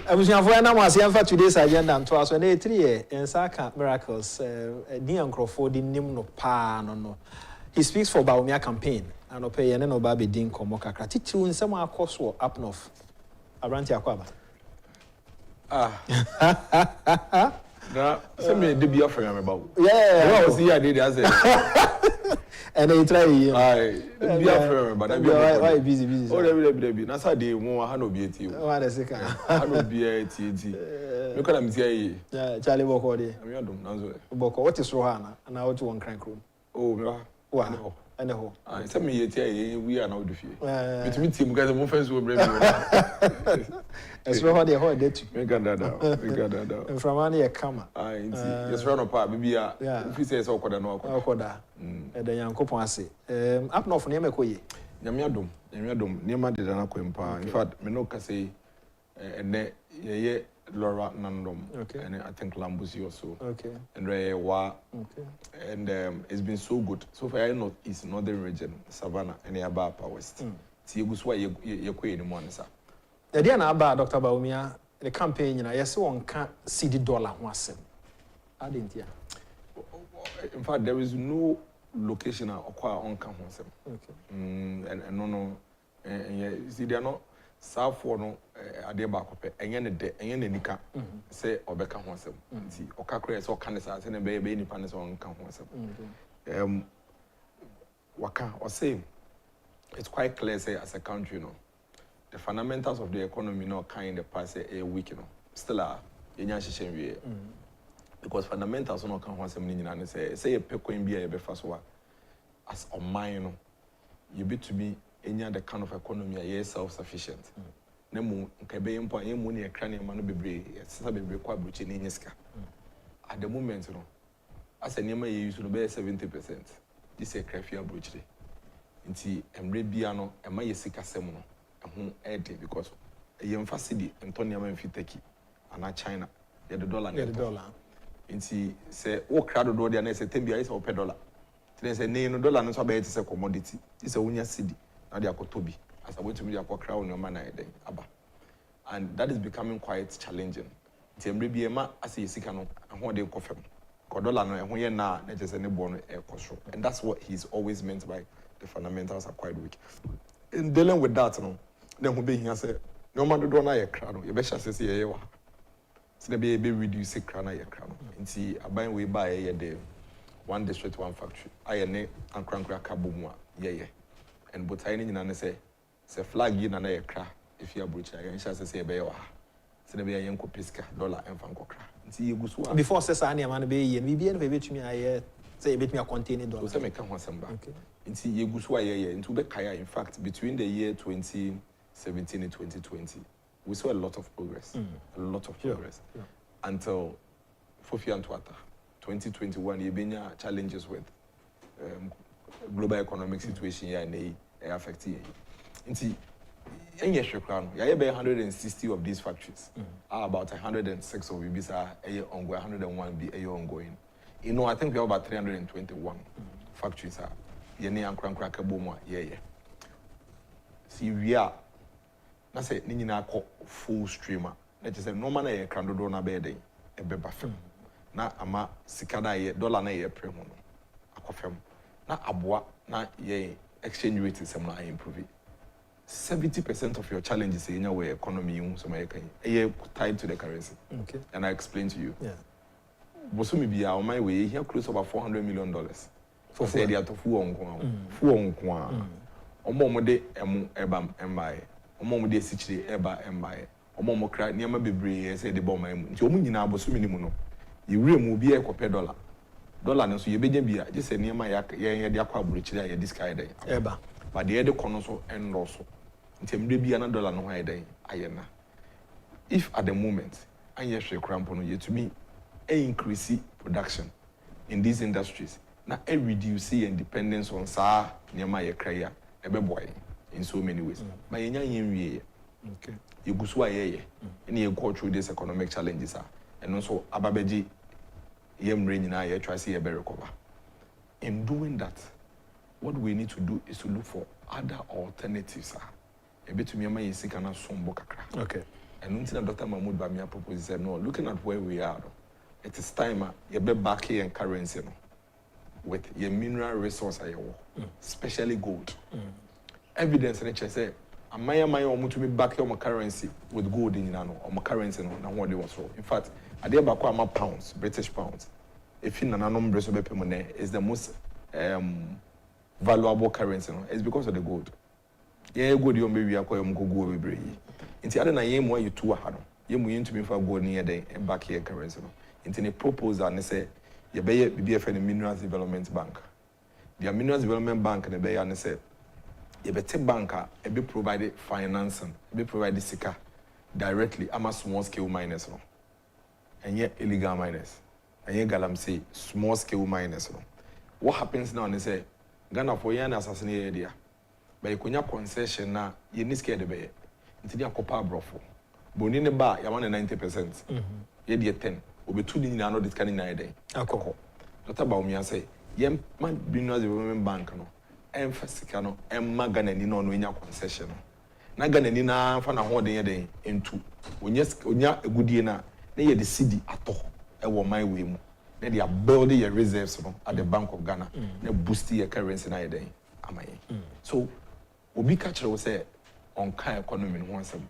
Abusuafo na mo ase for today's agenda nto aso na 3 in Saka Miracles di ankrofo di nim no pa no. He speaks for Baumia campaign and opay ye no ba be din komo kakra titiru nsem akoso up north. Abranti akwaba. Na se me de bia for me ba. Yeah. Well, see I did as and they try you. Aye, bia for me ba na bia. Why busy. Oh, dey. Na sa dey mo ha no bia ti o. Why dey sika? Ha no bia ti. Me kana me tie. Yeah, Charlie Boko dey. Am yadom nanzo. Boko, what is Rohana? And how to one crank room? Oh, me wa. Wa. And ho. Ah, se me ye tie we are na do fie. Me team guys mo fence we brave me. It's Rohana dey hold dey. Me gada. And from any e kama. Ah, inti. Yes run up bibia. If you say so okoda no okoda. Okoda. E da Yankopon ase. Up north na me koye. Nyame adom niema de na kwempa. In fact, me no ka say ene ye Laura Nandom, and I think Lambusi also. Okay. And Rewa. Okay. And it's been so good. So far, I know it's northern region, Savannah, and Abapa West. Tieguswa ye kwe ni mwana sa. The day na aba Dr. Baumia, the campaign na yesi won ka CD dollar ho asem. I didn't hear. In fact, there is no location akwa on ka ho asem. Okay. And no, and see they are not. Saa for no ade ba kope enye ne de enye ne nika say obeka ho asem nti okakra say oka ne saa say ne be nipa ne say on ka ho asem waka or say it's quite clear say as a country the fundamentals of the economy kind of pass a week still are yenya hihye wie because fundamentals no ka ho asem ni nyina ne say e pekwan bia ye be fa so as on mine you be to be any the kind of economy are self-sufficient. Nemu nkebe yempo yemu ne ekra ne ma no bebre sesa bebre kwa bruche ne nyeska. At the moment as a nema ye use no be 70%. This e kra fia bruche. Nti emre bia no ema ye sika sem no ho ede because ye mfa cedi ento ne ma mfi Turkey ana China ye the dollar ne dollar. Nti se wo kra do de na se tembia is $1. Then say ne no dollar no so be say commodity. This a unya cedi. Now they are Kotobi, as I went to media crown no man aba. And that is becoming quite challenging. Tembre biema as you see no and they confirm. Kodola no and when na just any born air control. And that's what he's always meant by the fundamentals are quite weak. In dealing with that, then who be here say no man do na ye crown, you better say ye wa. So they be reduce crown ye crown. And see aban we buy ye day one district, one factory. I ne and crankra kabumwa ye. And but I need say flag you na ye cra if you are butcher and shall say be wa say be yanko piska dollar and fanko cra nti yegusu before say sa na man be ye bi no be betumi aye say e betumi contain dollar so say me ka ho asem ba nti yegusu aye nti be kaya in fact between the year 2017 and 2020 we saw a lot of progress until Fofi Antwata 2021 ye benya challenges with global economic situation here and affecting nti enye hwekra no ya be 160 of these factories are about 106 of these are ongoing 101 be ongoing I think we have about 321 factories are ye ne ankrankra ka bomu ye see we are na say ni nyina akọ full streamer na je say normal na ye krando do na be den e be ba fam na ama sika na ye dollar na ye pre ho no akofam na aboa na ye exchange rate is improve 70% of your challenges in your economy so my tied to the currency. Okay. And I explain to you. Yeah. Bosumi be on my way here close about $400 million. For say they are to full on kwa. Omo de emu eba embae. Omo de sichire eba embae. Omo kra niam bebre say the bomb emu. Nti omu nyina bosumi ni mu no. Yewre mu bi e kope dollar. Dollar no so ye beja bia je se niam ya ye de akwa buruchire ye discard dey. Eba. But the other corner so and also. Ntemre bia na dollar no ho ayeden ayena. If at the moment anye hwe krampo no ye to me increase production in these industries na reduce dependence on sa niam ye kraya ebeboy in so many ways. But yenya yenwie. Okay. Yegusu ayeye. Ene ye go through these economic challenges and also ababeji yemre nyina ye try say ye be recover. In doing that, what we need to do is to look for other alternatives. A bit to me, my sikana sombo kakra. Okay. And until Dr. Mahmoud Bamia proposed, said, no, looking at where we are, it is time you be back here in currency with your mineral resource, especially gold. Evidence in it say, my want to be back here on my currency with gold in my currency and what they was so. In fact, I did back my pounds, British pounds. If you number is the most valuable currency, it's because of the gold. Yeah, gold you maybe acquire gold every year. Inti other na yem why you two are you mu into me for gold near the back here currency. Inti a proposal and say you be BFN Minerals Development Bank. The Minerals Development Bank and be and say you be banker be provided financing, be provided sika directly ama small scale miners no. And yet illegal miners. And yet galam say small scale miners no. What happens now and say Ghana for yan assassinate area. But you kunya concession na you need scared be. Inti dia kopa brofo. Boni ne ba ya 90%. Ye die 10. Obe tu ni na no this kind na dey. Akoko. Dr. Baumia say, yem man Minerals Development Bank no. Emphasica no emma Ghana ni no nya concession no. Na Ghana ni na fa na ho den ye den entu. Onya egudie na ye the cedi ato e wo my way mu. Na they are building your reserves no, at the Bank of Ghana. Na boost your currency na ye den amaye. So obi catch we say on kind economy no ansem.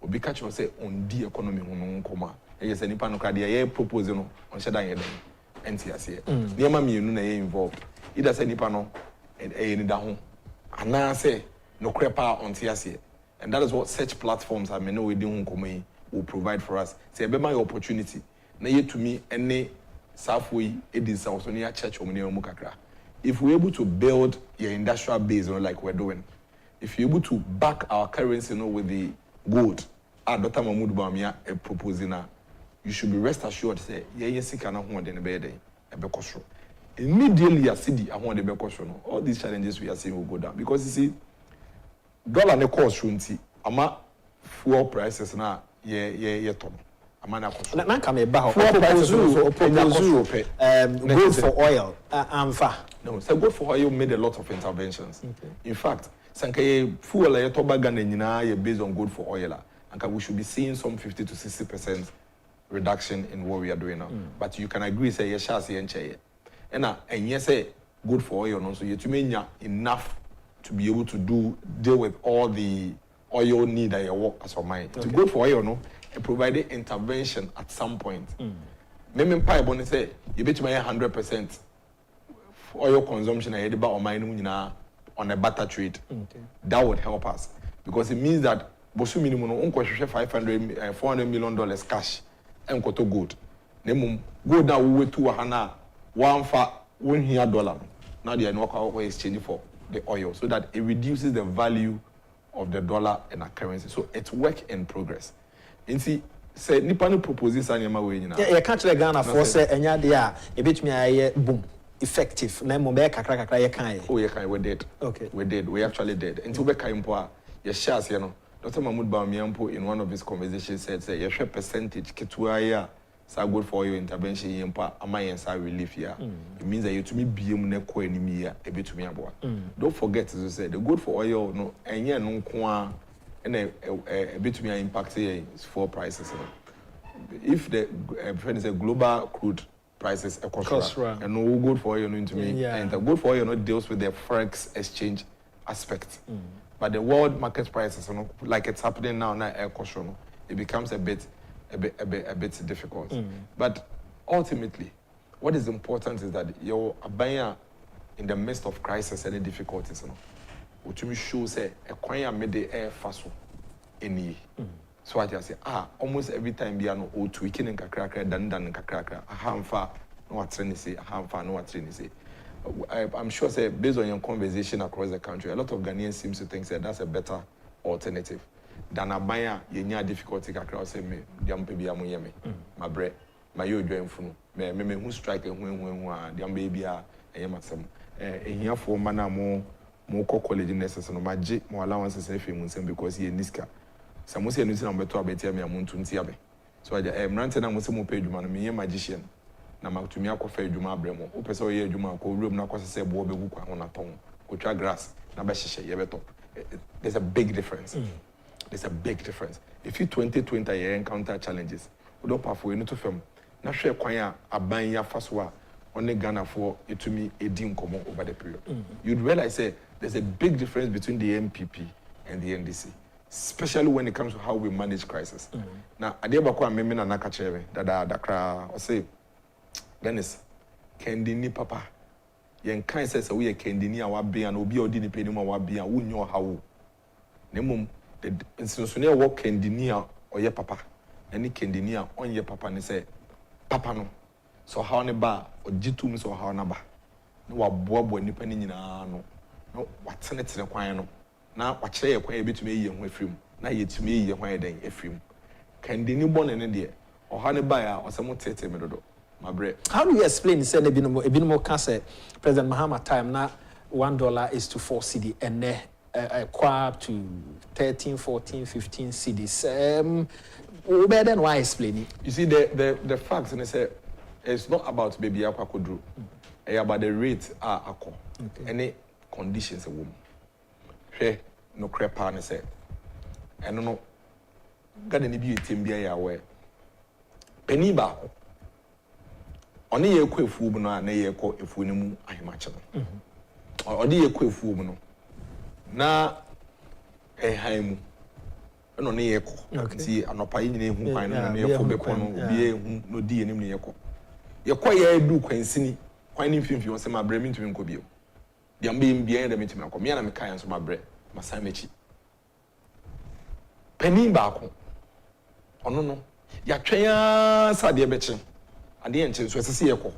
Obi catch we say on the economy no nkoma. E say nipa no kra de ye propose no on sheda ye den. Enti ase. Niema mienu na ye involved. Either say nipa no e ni da ho. Ana say no krepa on ase. And that is what such platforms are me no we dey ho nkoma will provide for us. Say be my opportunity. Na ye to me any Southway edin South near church or kakra. If we're able to build your industrial base, like we're doing, if you're able to back our currency with the gold, Dr. Mahmoud Bamia proposing, you should be rest assured, say, yes, cannot want in the bed, a becostro. Immediately, a city, I want the becostro. All these challenges we are seeing will go down. Because you see, dollar and the cost, ama fuel prices now, top. Na kame ba ho propose gold for oil amfa. No, so gold for oil made a lot of interventions. Okay. In fact, sankaye fuel ya to baga na nyina ye based on gold for oil and we should be seeing some 50 to 60% reduction in what we are doing now. But you can agree say ye sha say enche. And yes say gold for oil no so you to menya enough to be able to deal with all the oil need that you work as a mine. To gold for oil no it provided intervention at some point. Maybe pipe when say you bet my 100% oil consumption I about on mine on a barter trade. That would help us because it means that bosu minimum unko $400 million cash and koto gold. Nemu gold now we to hana one for $1 now they are no exchange for the oil so that it reduces the value of the dollar and our currency. So it's work in progress. Inti say nipa no proposes anyama we nyina ya ka kire Ghana for say enya de a e betumi aye boom effective na mo be kakra ye kan ye ye kan we did. Okay, we actually did. Inti we kan mpo a ye shares ye no Dr. Mahmoud Bawumia mpo in one of his conversations said say ye share percentage ketua ya sa good for your intervention ye mpo amayen sa relief ya it means that you to me biem na ko animi ya e betumi aboa. Don't forget to say the good for oil no enye no nko a and a bit me impact is for prices. If the friend is a global crude prices cost and no good for you into me and the good for you not deals with the forex exchange aspect. But the world market prices like it's happening now it becomes a bit difficult. But ultimately what is important is that you're buying in the midst of crisis and difficulties. Which me show say a kwanya made the air fast any. So I just say almost every time be no o tweaking and kakra dan kakra hamfa no atreni say hamfa no atreni say. I'm sure say based on your conversation across the country a lot of Ghanaians seems to think that that's a better alternative than abaya yenya difficulty kakra say me diampe bia mo yeme my bre my yo dwen funu me who strike hu diambe bia eyemasem ehiafo mana mo college nurses no maji mo allowances na fe munsem because ye niska samusi enu na mbeto abetia me amuntu ntiabe so aja mrante na mo se mo pay dwuma no me ye magician na matumi akofa dwuma abremo o pese o ye dwuma ko room na kwese bo begu kwa ho na ton ko twa grass na be hihye ye beto there's a big difference there's a big difference. If you 2020 you encounter challenges, we don't perform into film. Na share kwanya abanya faswa only Ghana for it to me a dim common over the period. You'd realize there's a big difference between the MPP and the NDC, especially when it comes to how we manage crisis. Now, Agyapong meme na nakachere that or say, Dennis, Kendini papa, yen kind says we Kendini awa be and obi odi ni peni ma wa be and who know how. Nemum the institutional work Kendini or ye papa, any Kendini on ye papa and say, papa no. So how ne ba or jitum so how na ba. No wa bobo ni peni nyina no. No what's in it in a kwan no. Na wakyerɛ yɛ kwan ebi tumi yɛ ho afrim na yɛtumi yɛ kwan yɛdan afrim kandini bɔ ne deɛ ɔha ne ba ya ɔsɛm tete me dodo mabre. How do you explain say ebinimo ka say President Mahama time na $1 is to 4 cedi and up to 13 14 15 cedis better than why explain it? You see the facts and say it's not about baby akwakodru about the rate akọ any conditions a woman no crepa and say and no God any be timbia aware penny ba on ye kwefu no na ye ko efu ni mu ahemache no or de ye kwefu mu no na haimu no ne ye ko ti anopa yi nyina ehu kwan no ye ko be ko no obi ehu no di enim ne ye ko ye du kwansini kwan ni mfimfi won se ma bre mi ntumi nko bio dia mbe mbia de metimi akọ me na me kan so ma bre masai mechi penny baako ono no ya twen sa de beche ade enche so esese ye ko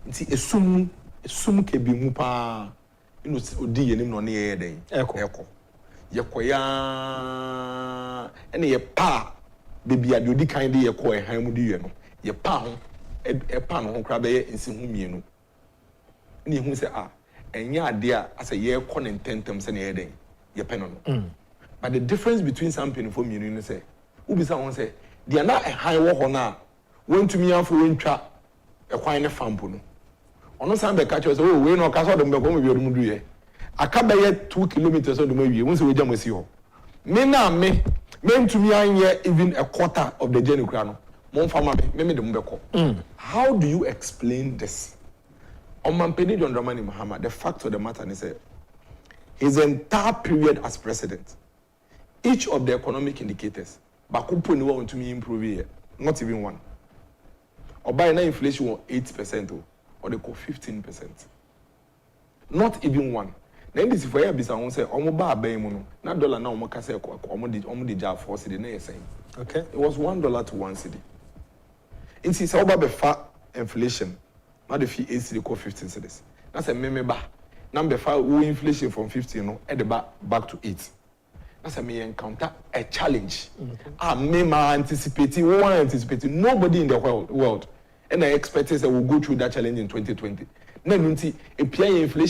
nti esum ke bi mu pa ino odi yenim no ne ye den eko ye ko ya ene ye pa bebi ade odi kan de ye ko han mu di ye no ye pa ho pa no ho kra be ye nsi hu mienu ne hu se enya ade a asa ye ko ne ntentem se ne ye den ye pen no but the difference between something for me you say ubi say won say they are not a high wo ho na won to me afo wontwa e kwan ne fampo no ono san be catch us oh we no ka so do mbeko mo bi odum duye aka be ye 2 kilometers so do ma wie won say we jam asi ho me na me ntumi anye even a quarter of the journey kra no mo fama me de mbeko how do you explain this on Mampeni John Dramani Mahama the fact of the matter is his entire period as president, each of the economic indicators, bakupo ni want to improve here, not even one. Or by now inflation was 8% or they call 15%. Not even one. Then this for you say omo ba abayimu na dollar na omo kase omo di job for cedi na saying. Okay. It was $1 to 1 cedi. In see oba be fa inflation, now the fee 8 cedi call 15 cedis. That's a meme ba. Number 5, we inflation from 15 at the back to 8. That's a me encounter a challenge. Me anticipating, nobody in the world. And I expected that we'll go through that challenge in 2020. Then, inflation.